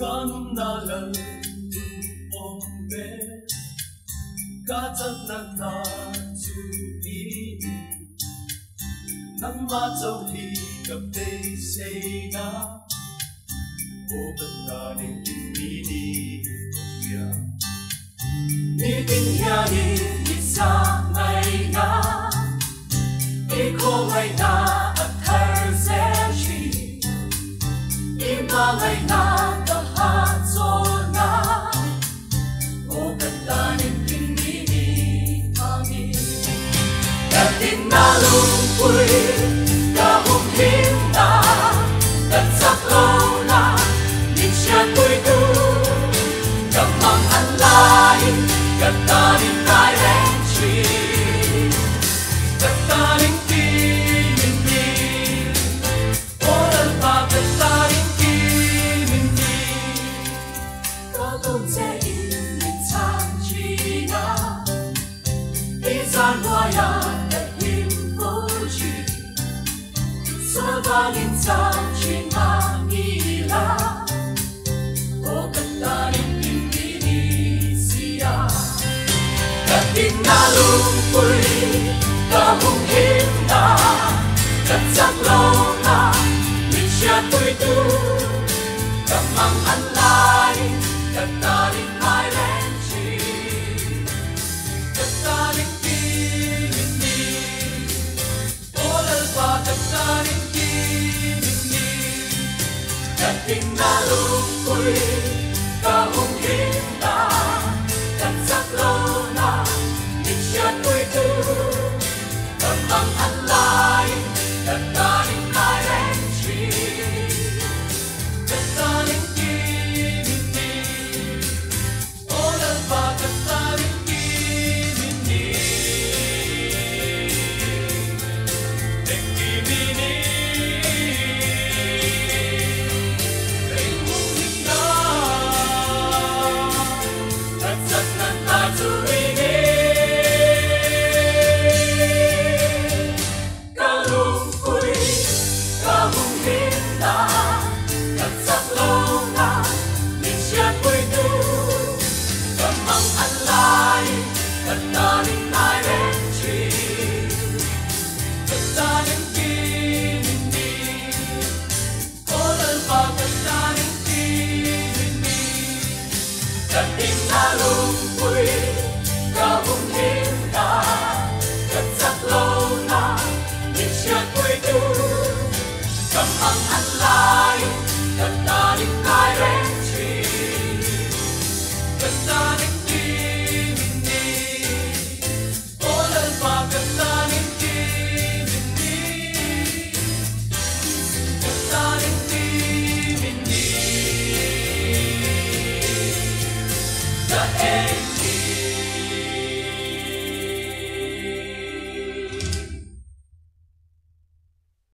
Ganum na lang ombe Katat nagtatsuin Nang matawhi kapay say nga O kataning kimini siya Nitinyayin isa ngay nga Iko ngay na at herzeshi Ima ngay na Nalungkoy kahong hinta At saklaw na Ninsya ko'y doon Kamang anlain Kataling direction Kataling timintin Oral pa kataling timintin Kalong sa init sa China Izan wayan Sabangin sa Manila O kataling Indonesia Kating nalungkoy kahong hinda Katsaklaw na Ninsya ko'y doon Kamang anlay Kataling Thailand